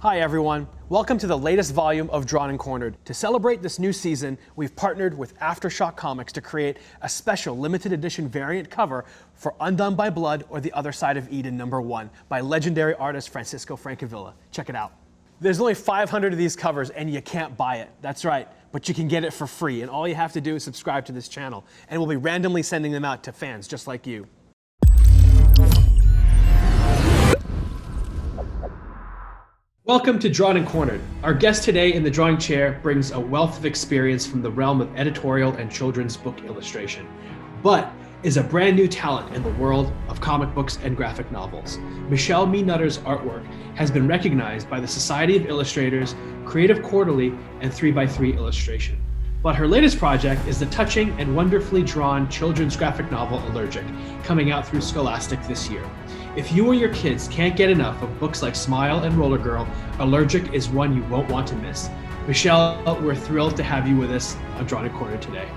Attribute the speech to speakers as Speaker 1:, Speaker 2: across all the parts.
Speaker 1: Hi everyone, welcome to the latest volume of Drawn and Cornered. To celebrate this new season, we've partnered with Aftershock Comics to create a special limited edition variant cover for Undone by Blood or The Other Side of Eden #1 by legendary artist Francisco Francavilla. Check it out. There's only 500 of these covers and you can't buy it. That's right, but you can get it for free and all you have to do is subscribe to this channel and we'll be randomly sending them out to fans just like you. Welcome to Drawn and Cornered. Our guest today in the drawing chair brings a wealth of experience from the realm of editorial and children's book illustration, but is a brand new talent in the world of comic books and graphic novels. Michelle Mee Nutter's artwork has been recognized by the Society of Illustrators, Creative Quarterly, and 3x3 Illustration. But her latest project is the touching and wonderfully drawn children's graphic novel Allergic, coming out through Scholastic this year. If you or your kids can't get enough of books like Smile and Roller Girl, Allergic is one you won't want to miss. Michelle, we're thrilled to have you with us on Drawn and Cornered today.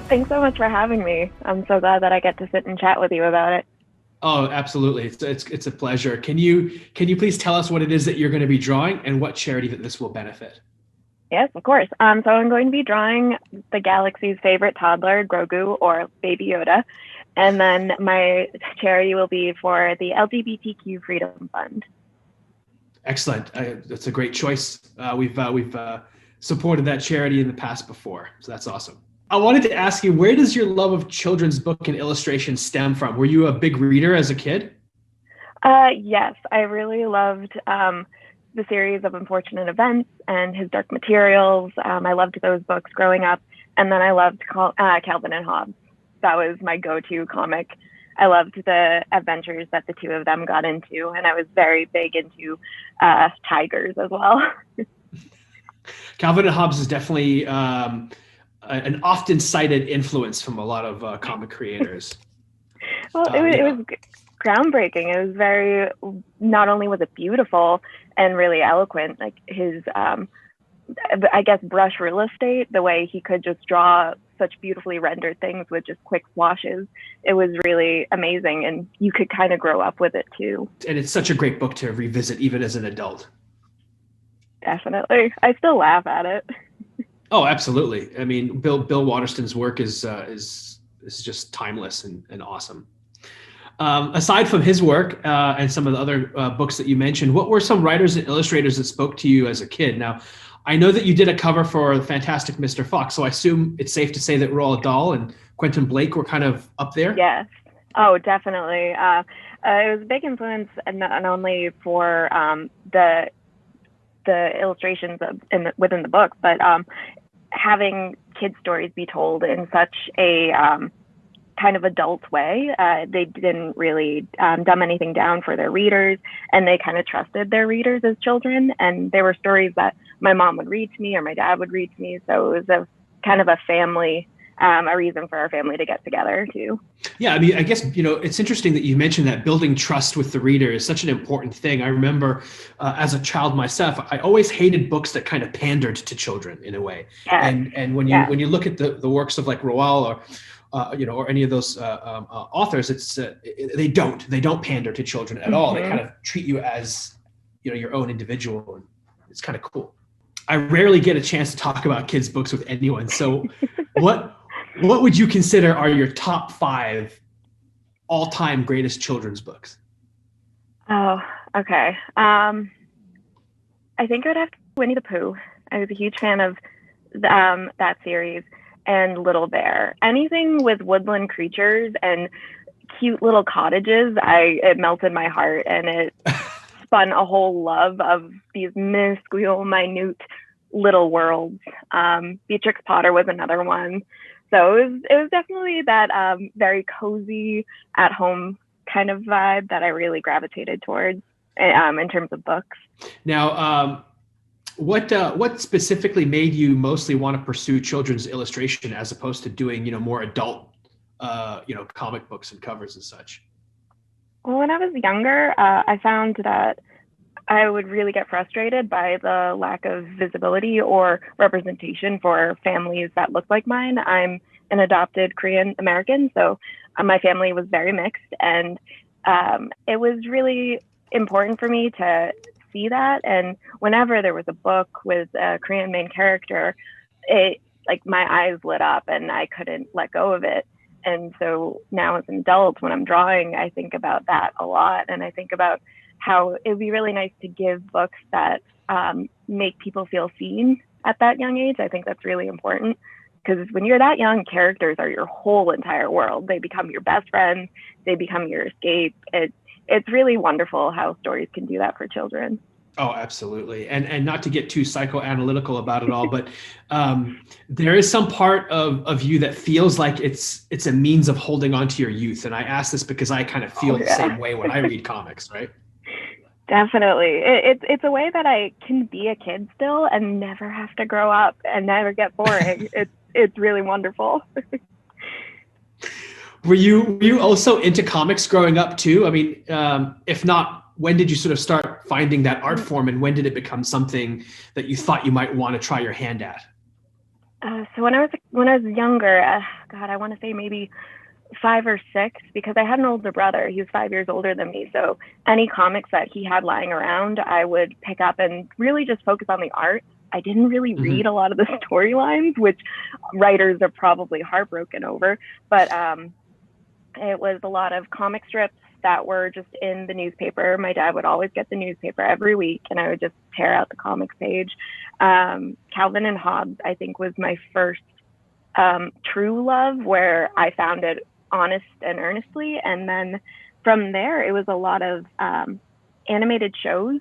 Speaker 2: Thanks so much for having me. I'm so glad that I get to sit and chat with you about it.
Speaker 1: Oh, absolutely. It's a pleasure. Can you please tell us what it is that you're going to be drawing and what charity that this will benefit?
Speaker 2: Yes, of course. So I'm going to be drawing the galaxy's favorite toddler, Grogu, or Baby Yoda. And then my charity will be for the LGBTQ Freedom Fund.
Speaker 1: Excellent. That's a great choice. We've supported that charity in the past before, so that's awesome. I wanted to ask you, where does your love of children's book and illustration stem from? Were you a big reader as a kid?
Speaker 2: Yes, I really loved the series of Unfortunate Events and His Dark Materials. I loved those books growing up. And then I loved Calvin and Hobbes. That was my go-to comic. I loved the adventures that the two of them got into. And I was very big into tigers as well.
Speaker 1: Calvin and Hobbes is definitely an often cited influence from a lot of comic creators.
Speaker 2: Well, it was groundbreaking. It was very, not only was it beautiful and really eloquent, like his, I guess, brush real estate, the way he could just draw such beautifully rendered things with just quick washes. It was really amazing. And you could kind of grow up with it too. And
Speaker 1: it's such a great book to revisit even as an adult.
Speaker 2: Definitely. I still laugh at it.
Speaker 1: Oh, absolutely. I mean, Bill Waterston's work is just timeless and awesome. Aside from his work and some of the other books that you mentioned, what were some writers and illustrators that spoke to you as a kid? Now, I know that you did a cover for the fantastic Mr. Fox, so I assume it's safe to say that Roald Dahl and Quentin Blake were kind of up there?
Speaker 2: Yes. Oh, definitely. It was a big influence, and not only for the illustrations within the book, but having kids' stories be told in such a kind of adult way. They didn't really dumb anything down for their readers, and they kind of trusted their readers as children. And there were stories that my mom would read to me or my dad would read to me. So it was a kind of a family, a reason for our family to get together too.
Speaker 1: Yeah, I mean, I guess, it's interesting that you mentioned that building trust with the reader is such an important thing. I remember as a child myself, I always hated books that kind of pandered to children in a way. Yes. And when you look at the works of like Roald or any of those authors, it's they don't pander to children at all. They kind of treat you as your own individual, and it's kind of cool. I rarely get a chance to talk about kids' books with anyone. So, what would you consider are your top 5 all-time greatest children's books?
Speaker 2: Oh, okay. I think I would have to Winnie the Pooh. I was a huge fan of that series. And Little Bear. Anything with woodland creatures and cute little cottages, it melted my heart, and it spun a whole love of these minuscule, minute little worlds. Beatrix Potter was another one. So it was definitely that very cozy, at-home kind of vibe that I really gravitated towards in terms of books.
Speaker 1: Now, what specifically made you mostly want to pursue children's illustration as opposed to doing, more adult, comic books and covers and such?
Speaker 2: Well, when I was younger, I found that I would really get frustrated by the lack of visibility or representation for families that look like mine. I'm an adopted Korean American, so my family was very mixed, and it was really important for me to see that. And whenever there was a book with a Korean main character, it like my eyes lit up and I couldn't let go of it. And so now as an adult, when I'm drawing, I think about that a lot. And I think about how it would be really nice to give books that make people feel seen at that young age. I think that's really important, because when you're that young, characters are your whole entire world. They become your best friends. They become your escape. It's really wonderful how stories can do that for children.
Speaker 1: Oh, absolutely. And not to get too psychoanalytical about it all, but there is some part of you that feels like it's a means of holding on to your youth. And I ask this because I kind of feel the same way when I read comics, right?
Speaker 2: Definitely. It's a way that I can be a kid still and never have to grow up and never get boring. It's really wonderful.
Speaker 1: Were you also into comics growing up too? I mean, if not, when did you sort of start finding that art form, and when did it become something that you thought you might want to try your hand at?
Speaker 2: So when I was younger, God, I want to say maybe 5 or 6, because I had an older brother. He was 5 years older than me. So any comics that he had lying around, I would pick up and really just focus on the art. I didn't really read a lot of the storylines, which writers are probably heartbroken over. But it was a lot of comic strips that were just in the newspaper. My dad would always get the newspaper every week, and I would just tear out the comics page. Calvin and Hobbes, I think, was my first true love, where I found it honest and earnestly. And then from there, it was a lot of animated shows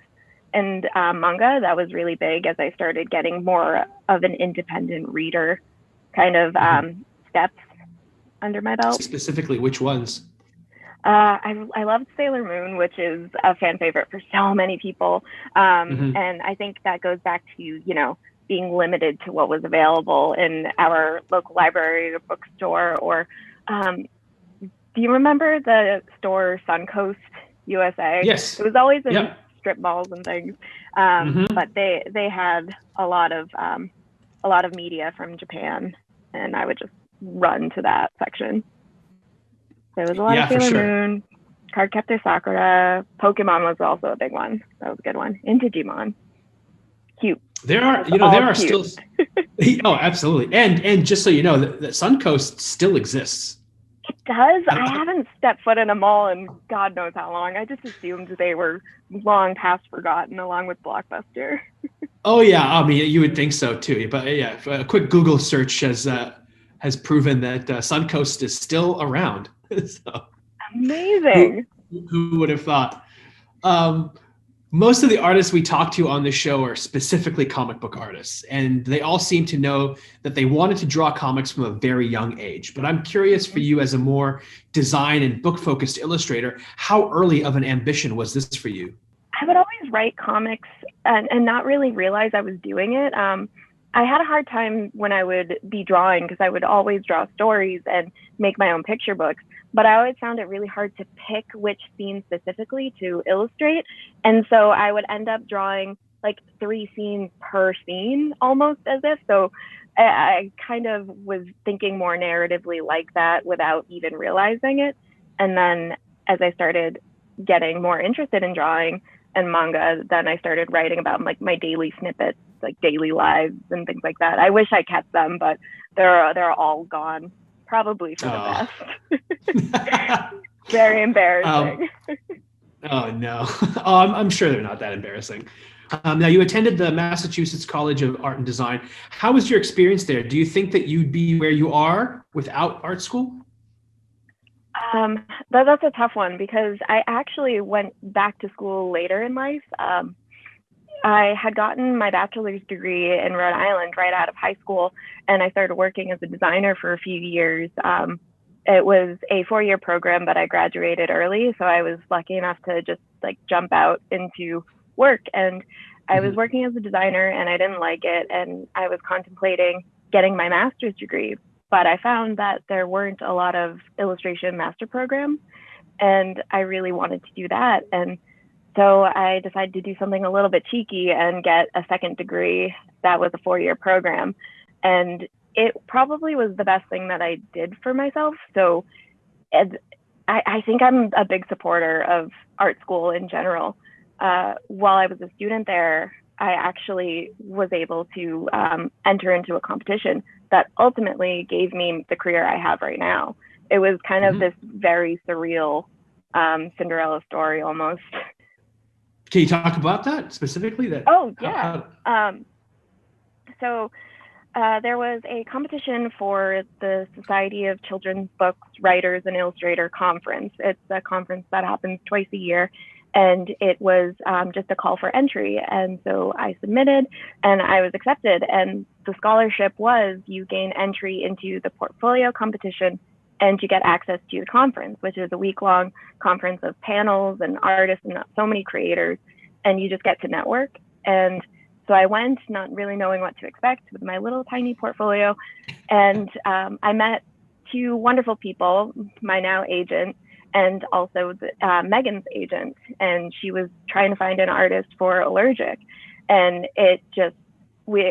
Speaker 2: and manga. That was really big as I started getting more of an independent reader kind of steps under my belt.
Speaker 1: Specifically, which ones?
Speaker 2: I loved Sailor Moon, which is a fan favorite for so many people. And I think that goes back to, being limited to what was available in our local library or bookstore. Or do you remember the store Suncoast USA?
Speaker 1: Yes.
Speaker 2: It was always in strip malls and things. But they had a lot of media from Japan, and I would just run to that section. There was a lot of Sailor Moon, Cardcaptor Sakura, Pokemon was also a big one. That was a good one. And Digimon. Cute.
Speaker 1: There are still. Oh, absolutely. And just so you know, that Suncoast still exists.
Speaker 2: It does. I haven't stepped foot in a mall in God knows how long. I just assumed they were long past forgotten, along with Blockbuster.
Speaker 1: Oh yeah, I mean, you would think so too. But yeah, a quick Google search has proven that Suncoast is still around. So,
Speaker 2: amazing.
Speaker 1: Who would have thought? Most of the artists we talk to on this show are specifically comic book artists, and they all seem to know that they wanted to draw comics from a very young age. But I'm curious for you, as a more design and book focused illustrator, how early of an ambition was this for you?
Speaker 2: I would always write comics and not really realize I was doing it. I had a hard time when I would be drawing, because I would always draw stories and make my own picture books. But I always found it really hard to pick which scene specifically to illustrate. And so I would end up drawing like 3 scenes per scene, almost as if. So I kind of was thinking more narratively like that without even realizing it. And then as I started getting more interested in drawing and manga, then I started writing about like my daily snippets, like daily lives and things like that. I wish I kept them, but they're all gone. Probably for the best. Very embarrassing.
Speaker 1: Oh no. I'm sure they're not that embarrassing. Now, you attended the Massachusetts College of Art and Design. How was your experience there? Do you think that you'd be where you are without art school?
Speaker 2: That's a tough one, because I actually went back to school later in life. I had gotten my bachelor's degree in Rhode Island right out of high school, and I started working as a designer for a few years. It was a 4-year program, but I graduated early, so I was lucky enough to just like jump out into work. And I was working as a designer, and I didn't like it, and I was contemplating getting my master's degree, but I found that there weren't a lot of illustration master programs, and I really wanted to do that. And so I decided to do something a little bit cheeky and get a second degree that was a 4-year program. And it probably was the best thing that I did for myself. So I think I'm a big supporter of art school in general. While I was a student there, I actually was able to enter into a competition that ultimately gave me the career I have right now. It was kind of this very surreal Cinderella story almost.
Speaker 1: Can you talk about that specifically?
Speaker 2: Oh, yeah. So there was a competition for the Society of Children's Books Writers and Illustrator Conference. It's a conference that happens twice a year, and it was just a call for entry. And so I submitted, and I was accepted. And the scholarship was you gain entry into the portfolio competition, and you get access to the conference, which is a week-long conference of panels and artists and so many creators, and you just get to network. And so I went not really knowing what to expect with my little tiny portfolio. And I met two wonderful people, my now agent and also Megan's agent. And she was trying to find an artist for Allergic. And it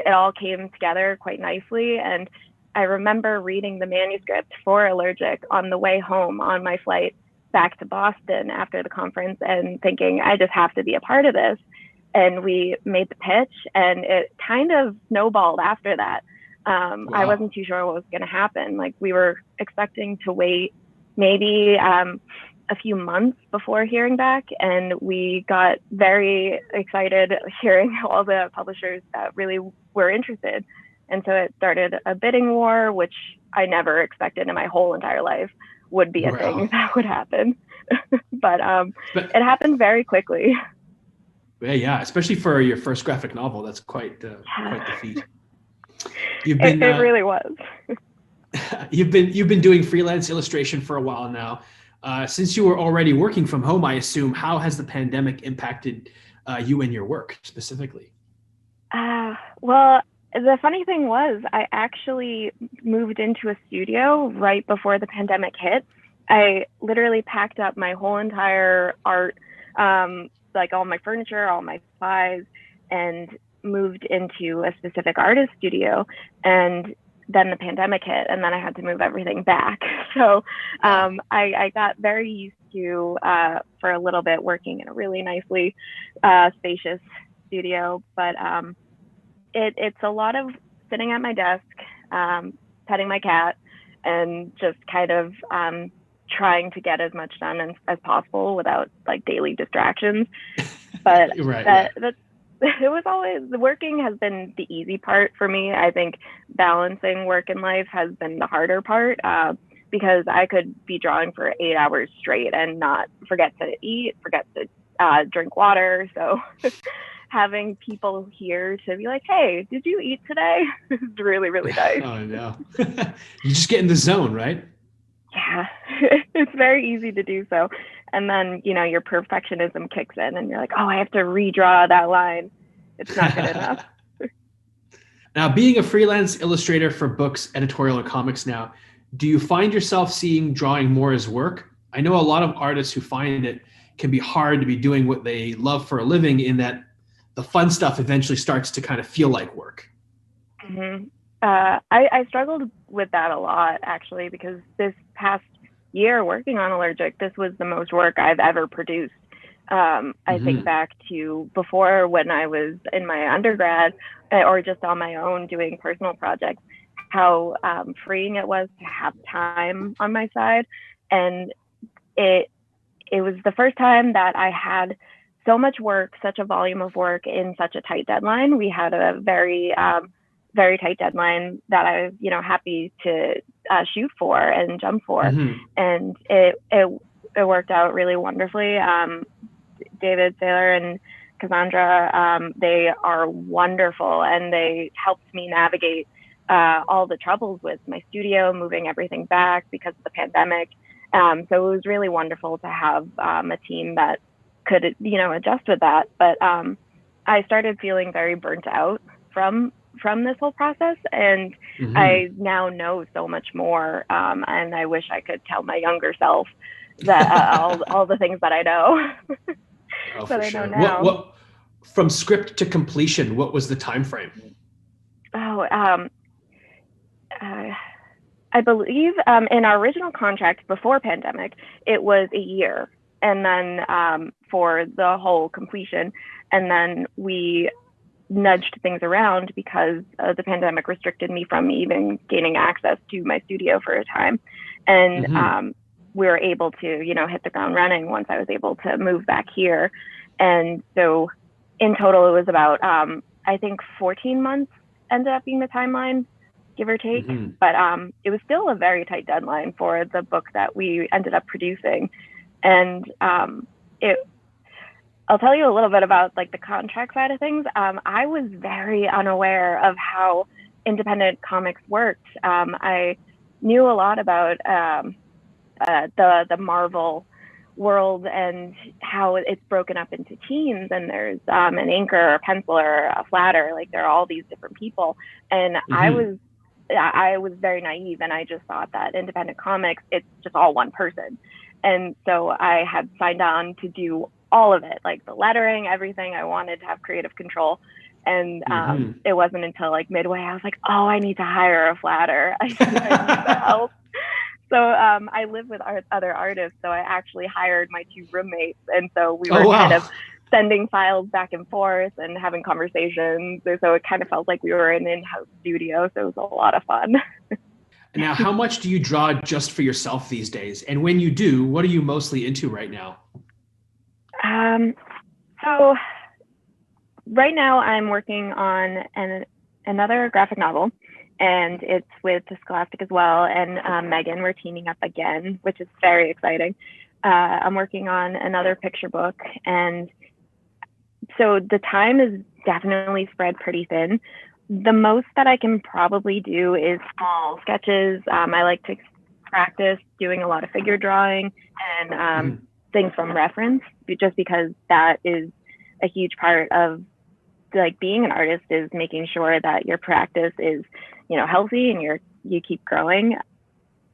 Speaker 2: all came together quite nicely. And I remember reading the manuscript for Allergic on the way home on my flight back to Boston after the conference and thinking, I just have to be a part of this. And we made the pitch, and it kind of snowballed after that. Wow. I wasn't too sure what was going to happen. Like, we were expecting to wait maybe a few months before hearing back, and we got very excited hearing all the publishers that really were interested. And so it started a bidding war, which I never expected in my whole entire life would be a thing that would happen. but it happened very quickly.
Speaker 1: Yeah, especially for your first graphic novel, that's quite the feat.
Speaker 2: It really was.
Speaker 1: You've been doing freelance illustration for a while now. Since you were already working from home, I assume, how has the pandemic impacted you and your work specifically?
Speaker 2: Well, the funny thing was, I actually moved into a studio right before the pandemic hit. I literally packed up my whole entire art, like all my furniture, all my supplies, and moved into a specific artist studio. And then the pandemic hit, and then I had to move everything back. So I got very used to, for a little bit, working in a really nicely spacious studio. But it's a lot of sitting at my desk, petting my cat, and just kind of trying to get as much done as possible without like daily distractions. But it was always, the working has been the easy part for me. I think balancing work and life has been the harder part, because I could be drawing for 8 hours straight and not forget to eat, forget to drink water. So having people here to be like, hey, did you eat today? is really, really nice.
Speaker 1: Oh, no. You just get in the zone, right?
Speaker 2: Yeah, it's very easy to do so. And then, your perfectionism kicks in and you're like, oh, I have to redraw that line. It's not good enough.
Speaker 1: Now, being a freelance illustrator for books, editorial, and comics now, do you find yourself seeing drawing more as work? I know a lot of artists who find it can be hard to be doing what they love for a living, in that the fun stuff eventually starts to kind of feel like work.
Speaker 2: Mm-hmm. I struggled with that a lot, actually, because this past year working on Allergic, this was the most work I've ever produced. I think back to before, when I was in my undergrad or just on my own doing personal projects, how freeing it was to have time on my side. And it was the first time that I had so much work, such a volume of work in such a tight deadline. We had a very tight deadline that I was, happy to shoot for and jump for. And it worked out really wonderfully. David Saylor and Cassandra, they are wonderful, and they helped me navigate all the troubles with my studio, moving everything back because of the pandemic. So it was really wonderful to have a team that could, adjust with that. But I started feeling very burnt out from this whole process, and I now know so much more, and I wish I could tell my younger self that all the things that I know.
Speaker 1: Oh, for sure. What from script to completion, what was the time frame?
Speaker 2: I believe in our original contract before pandemic, it was a year, and then for the whole completion, and then we nudged things around because the pandemic restricted me from even gaining access to my studio for a time, and we were able to, hit the ground running once I was able to move back here, and so in total it was about I think 14 months ended up being the timeline, give or take. But it was still a very tight deadline for the book that we ended up producing. And I'll tell you a little bit about like the contract side of things. I was very unaware of how independent comics worked. I knew a lot about the Marvel world and how it's broken up into teams, and there's an inker, a penciler, a flatter, like there are all these different people. And I was very naive, and I just thought that independent comics, it's just all one person. And so I had signed on to do all of it, like the lettering, everything. I wanted to have creative control. And it wasn't until like midway, I was like, oh, I need to hire a flatter. I need the help. So I live with other artists. So I actually hired my 2 roommates. And so we were kind of sending files back and forth and having conversations. So it kind of felt like we were in an in-house studio. So it was a lot of fun.
Speaker 1: Now, how much do you draw just for yourself these days? And when you do, what are you mostly into right now?
Speaker 2: So right now I'm working on another graphic novel, and it's with the Scholastic as well. And Megan, we're teaming up again, which is very exciting. I'm working on another picture book, and so the time is definitely spread pretty thin. The most that I can probably do is small sketches. I like to practice doing a lot of figure drawing and things from reference, just because that is a huge part of like being an artist, is making sure that your practice is, healthy and you keep growing.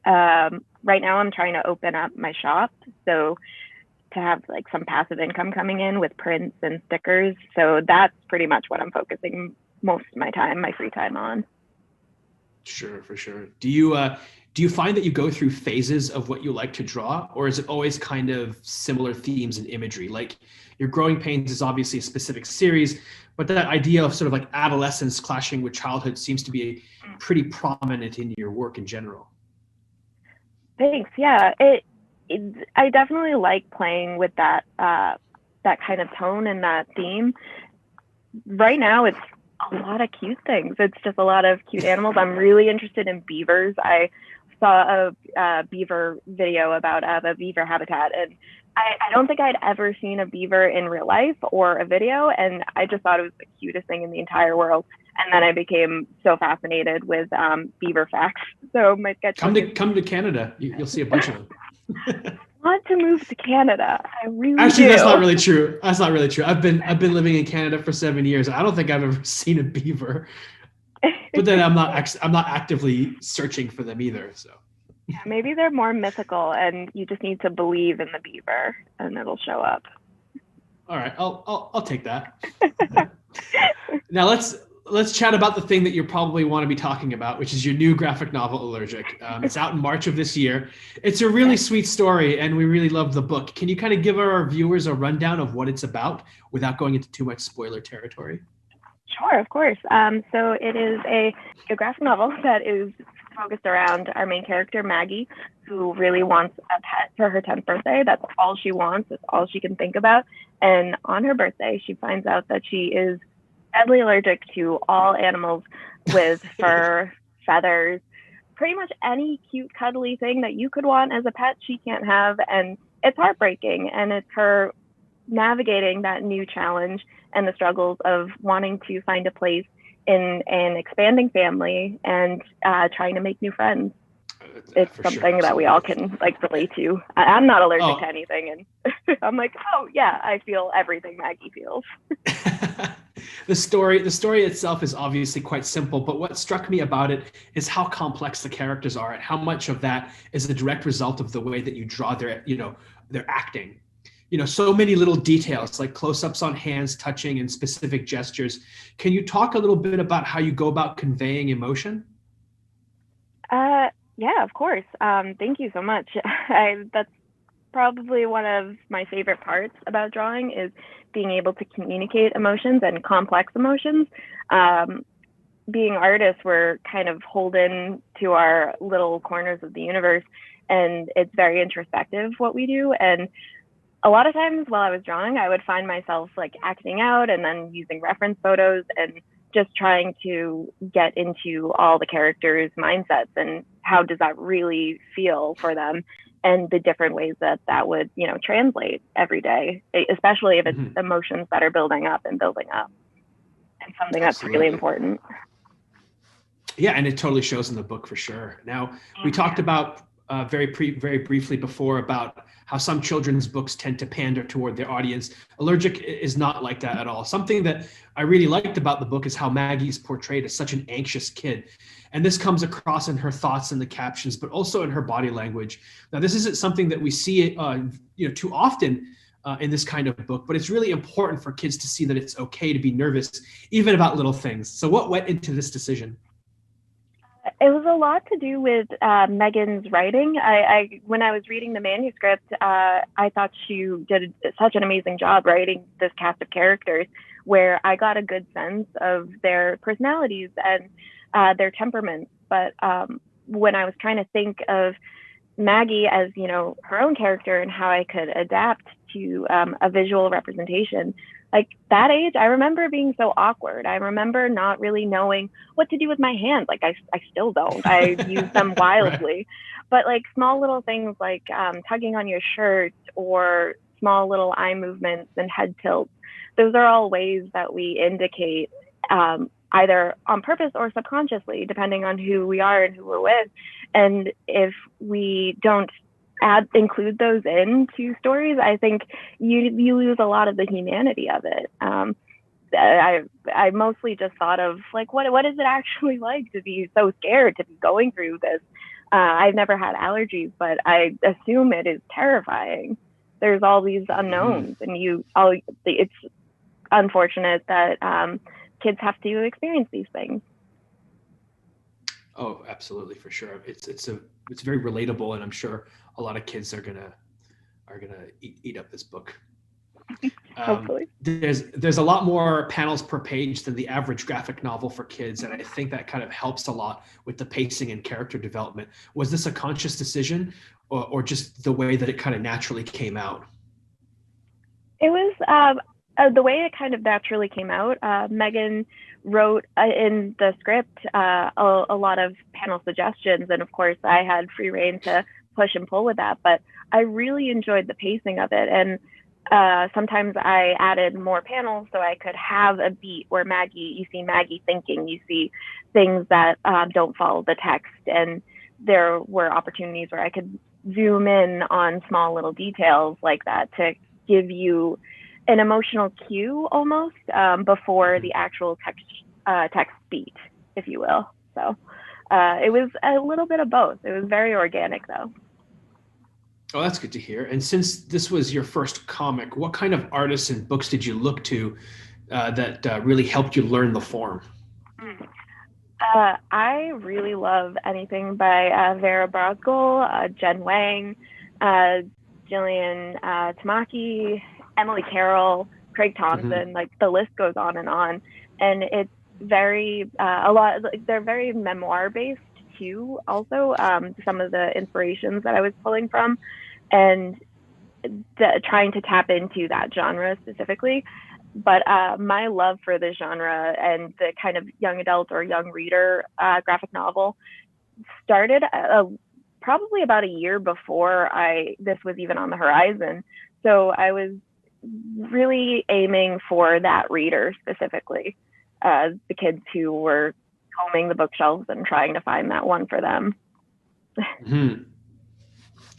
Speaker 2: Right now I'm trying to open up my shop, so to have like some passive income coming in with prints and stickers. So that's pretty much what I'm focusing most of my free time on.
Speaker 1: Sure, for sure. Do you find that you go through phases of what you like to draw, or is it always kind of similar themes and imagery? Like your Growing Pains is obviously a specific series, but that idea of sort of like adolescence clashing with childhood seems to be pretty prominent in your work in general.
Speaker 2: Thanks. Yeah, I definitely like playing with that kind of tone and that theme. Right now, it's a lot of cute things. It's just a lot of cute animals. I'm really interested in beavers. I saw a beaver video about a beaver habitat, and I don't think I'd ever seen a beaver in real life or a video, and I just thought it was the cutest thing in the entire world. And then I became so fascinated with beaver facts. So my sketch
Speaker 1: come to Canada. You'll see a bunch of them.
Speaker 2: I want to move to Canada. I really
Speaker 1: Actually,
Speaker 2: do.
Speaker 1: That's not really true. That's not really true. I've been living in Canada for 7 years. I don't think I've ever seen a beaver, but then I'm not actively searching for them either. So
Speaker 2: yeah, maybe they're more mythical, and you just need to believe in the beaver, and it'll show up.
Speaker 1: All right, I'll take that. Now let's chat about the thing that you probably want to be talking about, which is your new graphic novel, Allergic. It's out in March of this year. It's a really sweet story, and we really love the book. Can you kind of give our viewers a rundown of what it's about without going into too much spoiler territory?
Speaker 2: Sure, of course. So it is a graphic novel that is focused around our main character, Maggie, who really wants a pet for her 10th birthday. That's all she wants. That's all she can think about. And on her birthday, she finds out that she is deadly allergic to all animals with fur, feathers, pretty much any cute, cuddly thing that you could want as a pet, she can't have. And it's heartbreaking. And it's her navigating that new challenge and the struggles of wanting to find a place in an expanding family and trying to make new friends. It's something that we all can like relate to. I'm not allergic to anything, and I'm like, oh yeah, I feel everything Maggie feels.
Speaker 1: The story itself is obviously quite simple, but what struck me about it is how complex the characters are and how much of that is a direct result of the way that you draw their acting. So many little details like close-ups on hands touching and specific gestures. Can you talk a little bit about how you go about conveying emotion?
Speaker 2: Yeah, of course. Thank you so much. That's probably one of my favorite parts about drawing is being able to communicate emotions and complex emotions. Um, Being artists, we're kind of holden to our little corners of the universe, and it's very introspective what we do. And a lot of times while I was drawing, I would find myself like acting out and then using reference photos and just trying to get into all the characters' mindsets and how does that really feel for them and the different ways that that would, translate every day, especially if it's
Speaker 1: Mhm.
Speaker 2: emotions that are building up and building up and something that's really
Speaker 1: Absolutely.
Speaker 2: important.
Speaker 1: Yeah, and it totally shows in the book for sure. Now, we talked about very briefly before about how some children's books tend to pander toward their audience. Allergic is not like that at all. Something that I really liked about the book is how Maggie is portrayed as such an anxious kid. And this comes across in her thoughts in the captions, but also in her body language. Now, this isn't something that we see too often in this kind of book, but it's really important for kids to see that it's okay to be nervous, even about little things. So what went into this decision?
Speaker 2: It was a lot to do with Megan's writing. When I was reading the manuscript, I thought she did such an amazing job writing this cast of characters, where I got a good sense of their personalities and their temperaments. But when I was trying to think of Maggie as her own character and how I could adapt to a visual representation. Like that age, I remember being so awkward. I remember not really knowing what to do with my hands. Like I still don't. I use them
Speaker 1: Right.
Speaker 2: wildly, but like small little things like tugging on your shirt or small little eye movements and head tilts. Those are all ways that we indicate either on purpose or subconsciously, depending on who we are and who we're with. And if we don't include those into stories, I think you lose a lot of the humanity of it. I mostly just thought of like what is it actually like to be so scared to be going through this. I've never had allergies, but I assume it is terrifying. There's all these
Speaker 1: Mhm.
Speaker 2: unknowns, and it's unfortunate that kids have to experience these things.
Speaker 1: Oh, absolutely, for sure. It's very relatable, and I'm sure a lot of kids are gonna eat up this book.
Speaker 2: Hopefully.
Speaker 1: There's a lot more panels per page than the average graphic novel for kids, and I think that kind of helps a lot with the pacing and character development. Was this a conscious decision, or just the way that it kind of naturally came out?
Speaker 2: It was the way it kind of naturally came out. Megan wrote in the script a lot of panel suggestions, and of course, I had free reign to push and pull with that. But I really enjoyed the pacing of it, and sometimes I added more panels so I could have a beat where you see Maggie thinking, you see things that don't follow the text, and there were opportunities where I could zoom in on small little details like that to give you an emotional cue almost before
Speaker 1: Mhm.
Speaker 2: the actual text beat, if you will. So it was a little bit of both. It was very organic, though.
Speaker 1: Oh, that's good to hear. And since this was your first comic, what kind of artists and books did you look to that really helped you learn the form?
Speaker 2: I really love anything by Vera Brosgol, Jen Wang, uh, Jillian Tamaki, Emily Carroll, Craig
Speaker 1: Mhm.
Speaker 2: Thompson. Like the list goes on, and it's very a lot. They're very memoir based too. Also, some of the inspirations that I was pulling from, and trying to tap into that genre specifically. But my love for the genre and the kind of young adult or young reader graphic novel started probably about a year before I this was even on the horizon. So I was really aiming for that reader specifically, the kids who were combing the bookshelves and trying to find that one for them.
Speaker 1: Mhm.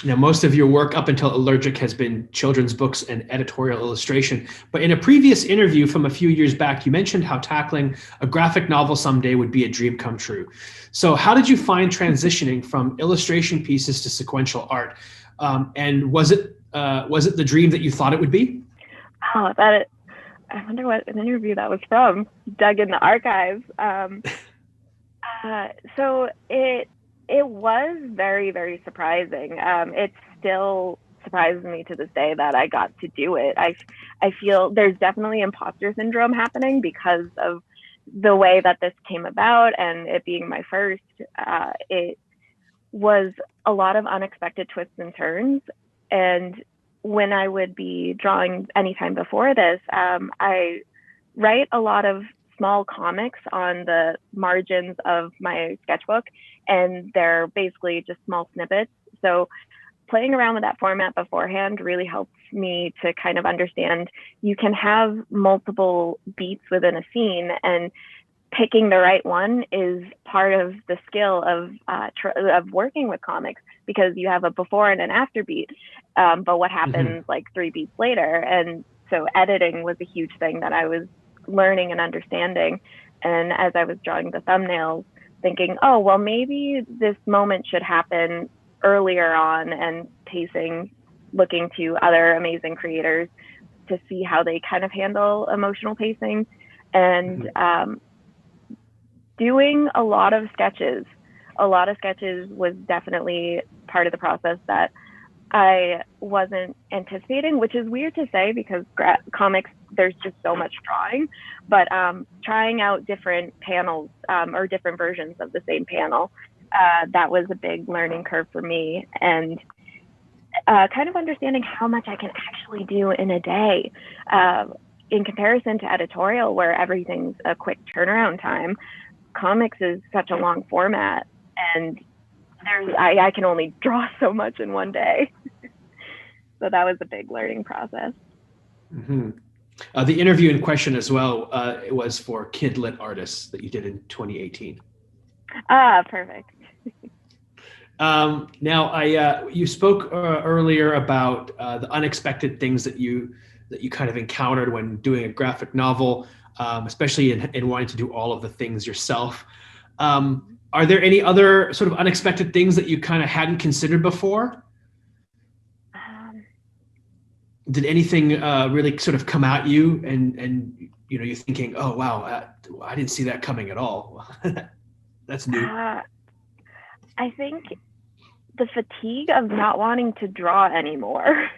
Speaker 1: Now, most of your work up until Allergic has been children's books and editorial illustration. But in a previous interview from a few years back, you mentioned how tackling a graphic novel someday would be a dream come true. So, how did you find transitioning from illustration pieces to sequential art? And was it the dream that you thought it would be?
Speaker 2: Oh, I wonder what an interview that was from. Dug in the archives. Uh, so It was very, very surprising. It still surprises me to this day that I got to do it. I feel there's definitely imposter syndrome happening because of the way that this came about and it being my first. It was a lot of unexpected twists and turns. And when I would be drawing anytime before this, I write a lot of small comics on the margins of my sketchbook, and they're basically just small snippets. So playing around with that format beforehand really helps me to kind of understand you can have multiple beats within a scene, and picking the right one is part of the skill of working with comics, because you have a before and an after beat. But what happens like 3 beats later? And so editing was a huge thing that I was learning and understanding. And as I was drawing the thumbnails, thinking, oh, well, maybe this moment should happen earlier on, and pacing, looking to other amazing creators to see how they kind of handle emotional pacing, and doing a lot of sketches. A lot of sketches was definitely part of the process that I wasn't anticipating, which is weird to say because comics, there's just so much drawing, but trying out different panels or different versions of the same panel, that was a big learning curve for me. And kind of understanding how much I can actually do in a day. In comparison to editorial, where everything's a quick turnaround time, comics is such a long format, and I can only draw so much in one day. So that was a big learning process.
Speaker 1: The interview in question as well, it was for Kid Lit Artists that you did in 2018.
Speaker 2: Perfect.
Speaker 1: Now, you spoke earlier about the unexpected things that you kind of encountered when doing a graphic novel, especially in wanting to do all of the things yourself. Are there any other sort of unexpected things that you kind of hadn't considered before? Did anything really sort of come at you and you're thinking, oh, wow, I didn't see that coming at all? That's new.
Speaker 2: I think the fatigue of not wanting to draw anymore.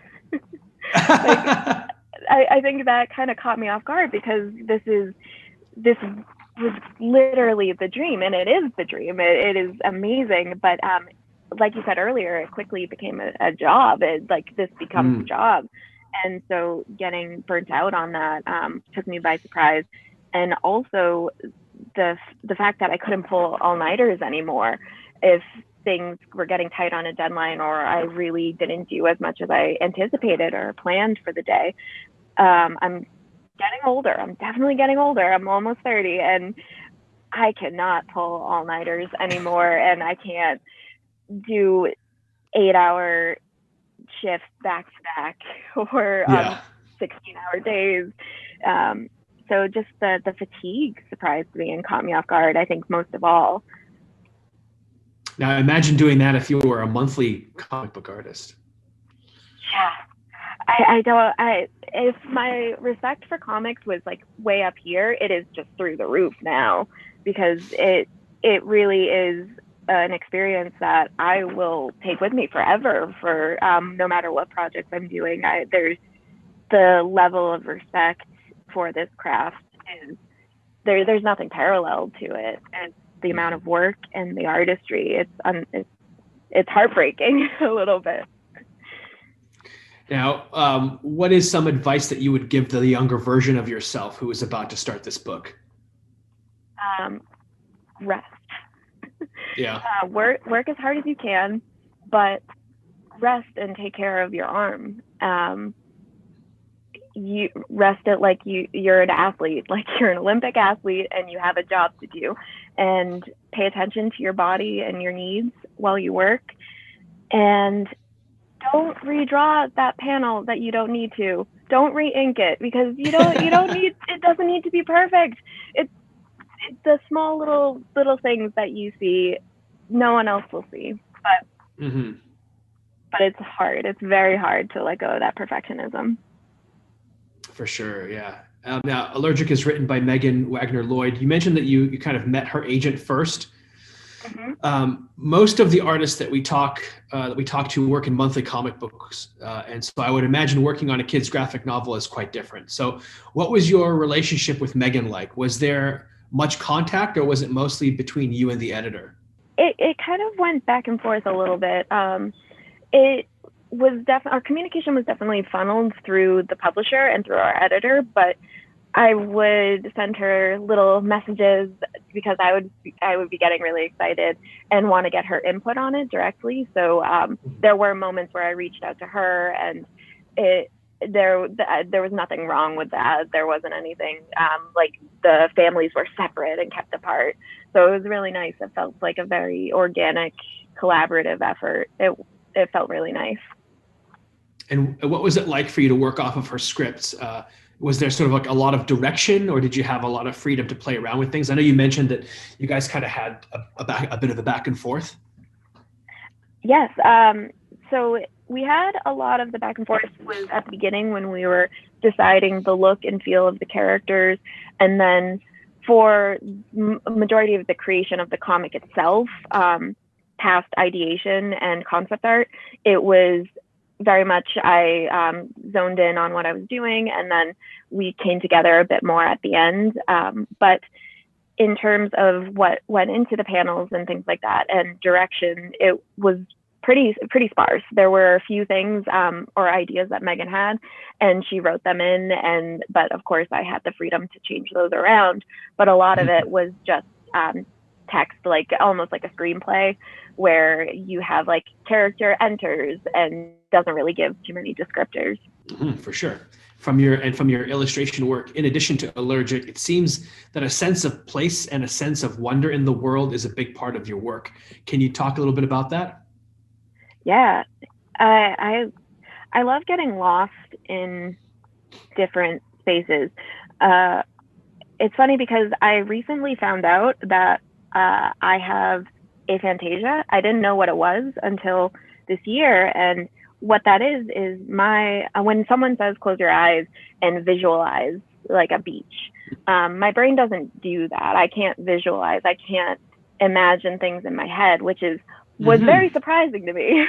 Speaker 2: I think that kind of caught me off guard, because this was literally the dream, and it is the dream. It is amazing, but like you said earlier, it quickly became a job. This becomes a job, and so getting burnt out on that took me by surprise. And also the fact that I couldn't pull all-nighters anymore if things were getting tight on a deadline, or I really didn't do as much as I anticipated or planned for the day. I'm getting older. I'm definitely getting older. I'm almost 30, and I cannot pull all-nighters anymore, and I can't do 8-hour shifts back to back or 16-hour days. So just the fatigue surprised me and caught me off guard, I think, most of all.
Speaker 1: Now, imagine doing that if you were a monthly comic book artist.
Speaker 2: Yeah. If my respect for comics was like way up here, it is just through the roof now, because it really is an experience that I will take with me forever for no matter what projects I'm doing. There's the level of respect for this craft is there's nothing parallel to it. And the amount of work and the artistry, it's heartbreaking a little bit.
Speaker 1: Now, what is some advice that you would give to the younger version of yourself who is about to start this book?
Speaker 2: Rest.
Speaker 1: Yeah.
Speaker 2: Work as hard as you can, but rest and take care of your arm. You rest it like you're an athlete, like you're an Olympic athlete and you have a job to do, and pay attention to your body and your needs while you work. And don't redraw that panel that you don't need to. Don't re-ink it, because you don't need, it doesn't need to be perfect. It's the small little things that you see, no one else will see. But it's hard. It's very hard to let go of that perfectionism.
Speaker 1: For sure, yeah. Now, Allergic is written by Megan Wagner Lloyd. You mentioned that you kind of met her agent first.
Speaker 2: Mhm.
Speaker 1: Most of the artists that we talk to work in monthly comic books, and so I would imagine working on a kid's graphic novel is quite different. So, what was your relationship with Megan like? Was there much contact, or was it mostly between you and the editor?
Speaker 2: It kind of went back and forth a little bit. It was our communication was definitely funneled through the publisher and through our editor, but I would send her little messages because I would be getting really excited and want to get her input on it directly. So there were moments where I reached out to her, and it there was nothing wrong with that. There wasn't anything like the families were separate and kept apart. So it was really nice. It felt like a very organic, collaborative effort. It felt really nice.
Speaker 1: And what was it like for you to work off of her scripts? Was there sort of like a lot of direction, or did you have a lot of freedom to play around with things? I know you mentioned that you guys kind of had a bit of a back and forth.
Speaker 2: Yes. So we had a lot of the back and forth was at the beginning when we were deciding the look and feel of the characters, and then for majority of the creation of the comic itself, past ideation and concept art, it was very much I zoned in on what I was doing, and then we came together a bit more at the end. But in terms of what went into the panels and things like that and direction, it was pretty sparse. There were a few things or ideas that Megan had, and she wrote them in, but of course I had the freedom to change those around. But a lot of it was just text, like almost like a screenplay, where you have like character enters and doesn't really give too many descriptors.
Speaker 1: For sure. From your illustration work, in addition to Allergic, it seems that a sense of place and a sense of wonder in the world is a big part of your work. Can you talk a little bit about that?
Speaker 2: Yeah, I love getting lost in different spaces. It's funny because I recently found out that I have aphantasia. I didn't know what it was until this year, and what that is my when someone says close your eyes and visualize like a beach, my brain doesn't do that. I can't visualize. I can't imagine things in my head, which was very surprising to me.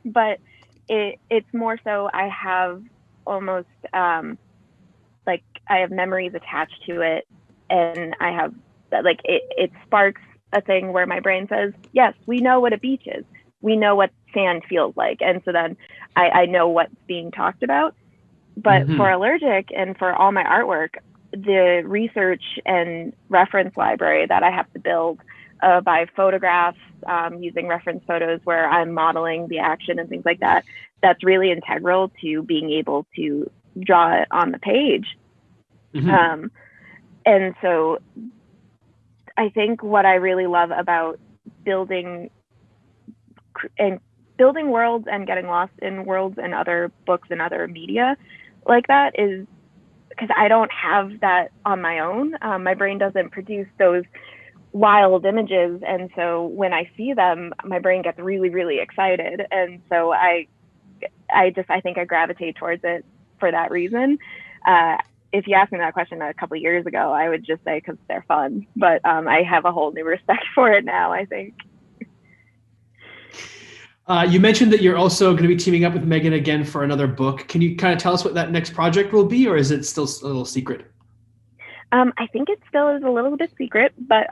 Speaker 2: But it's more so I have almost like I have memories attached to it, and I have like it sparks a thing where my brain says, yes, we know what a beach is. We know what sand feels like. And so then I know what's being talked about. But for Allergic and for all my artwork, the research and reference library that I have to build by photographs, using reference photos where I'm modeling the action and things like that, that's really integral to being able to draw it on the page. And so I think what I really love about building worlds and getting lost in worlds and other books and other media like that is because I don't have that on my own. My brain doesn't produce those wild images, and so when I see them, my brain gets really, really excited. And so I think I gravitate towards it for that reason. If you asked me that question a couple of years ago, I would just say because they're fun. But I have a whole new respect for it now, I think.
Speaker 1: You mentioned that you're also going to be teaming up with Megan again for another book. Can you kind of tell us what that next project will be, or is it still a little secret?
Speaker 2: I think it still is a little bit secret, but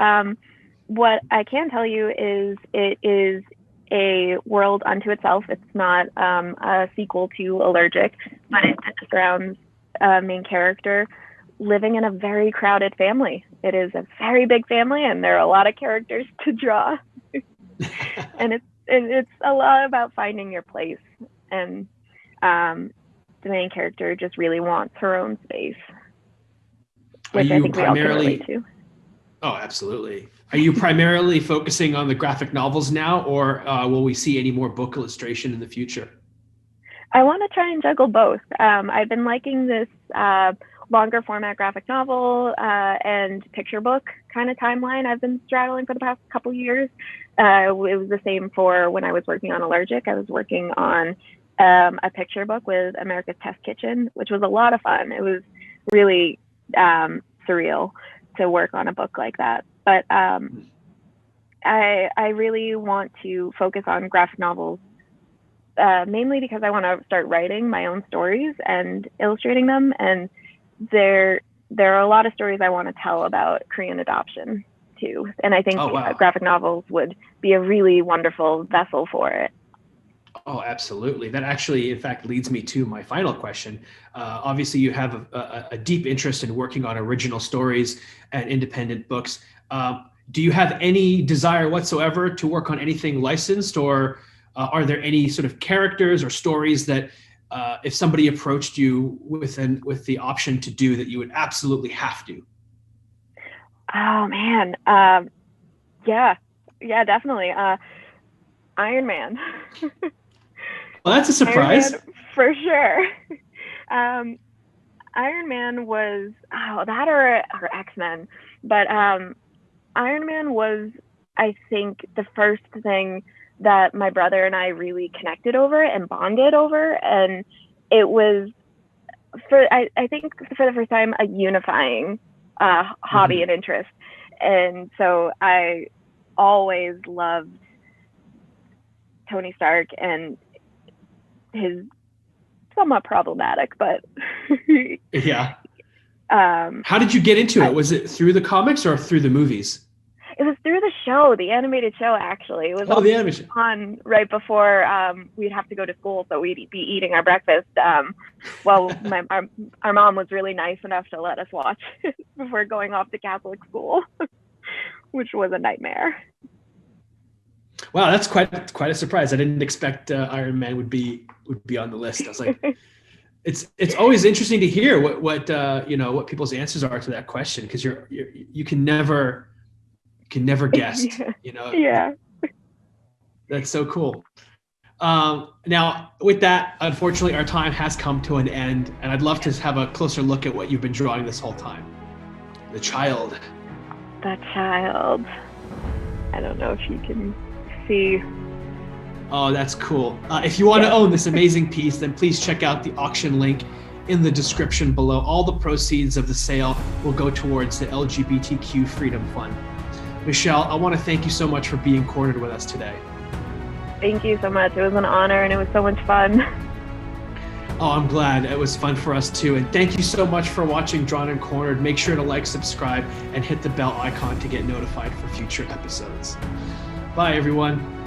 Speaker 2: what I can tell you is it is a world unto itself. It's not a sequel to Allergic, but it surrounds a main character living in a very crowded family. It is a very big family, and there are a lot of characters to draw. And it's a lot about finding your place, and the main character just really wants her own space, which I think we all can relate to.
Speaker 1: Oh, absolutely. Are you primarily focusing on the graphic novels now, or will we see any more book illustration in the future?
Speaker 2: I want to try and juggle both. I've been liking this longer format graphic novel and picture book kind of timeline I've been straddling for the past couple years. It was the same for when I was working on Allergic. I was working on a picture book with America's Test Kitchen, which was a lot of fun. It was really surreal to work on a book like that. But I really want to focus on graphic novels, mainly because I want to start writing my own stories and illustrating them. And there are a lot of stories I want to tell about Korean adoption too. And I think graphic novels would be a really wonderful vessel for it.
Speaker 1: Oh, absolutely. That actually, in fact, leads me to my final question. Obviously, you have a deep interest in working on original stories and independent books. Do you have any desire whatsoever to work on anything licensed, or are there any sort of characters or stories that if somebody approached you with the option to do, that you would absolutely have to?
Speaker 2: Oh, man. Yeah, definitely. Iron Man.
Speaker 1: Well, that's a surprise.
Speaker 2: Iron Man, for sure. Iron Man was, that or X-Men. But Iron Man was, I think, the first thing that my brother and I really connected over and bonded over. And it was, I think for the first time, a unifying hobby and interest. And so I always loved Tony Stark and his somewhat problematic, but
Speaker 1: yeah. How did you get into it? Was it through the comics or through the movies?
Speaker 2: It was through the show, the animated show, actually. It was
Speaker 1: the animation
Speaker 2: on right before we'd have to go to school, so we'd be eating our breakfast. Well, our mom was really nice enough to let us watch it before going off to Catholic school, which was a nightmare.
Speaker 1: Wow, that's quite a surprise. I didn't expect Iron Man would be on the list. I was like, it's always interesting to hear what people's answers are to that question, because you can never guess.
Speaker 2: Yeah.
Speaker 1: That's so cool. Now, with that, unfortunately, our time has come to an end, and I'd love to have a closer look at what you've been drawing this whole time. The child.
Speaker 2: The child. I don't know if you can see.
Speaker 1: Oh, that's cool. If you want to own this amazing piece, then please check out the auction link in the description below. All the proceeds of the sale will go towards the LGBTQ Freedom Fund. Michelle, I want to thank you so much for being cornered with us today.
Speaker 2: Thank you so much. It was an honor and it was so much fun.
Speaker 1: Oh, I'm glad. It was fun for us too. And thank you so much for watching Drawn and Cornered. Make sure to like, subscribe, and hit the bell icon to get notified for future episodes. Bye, everyone.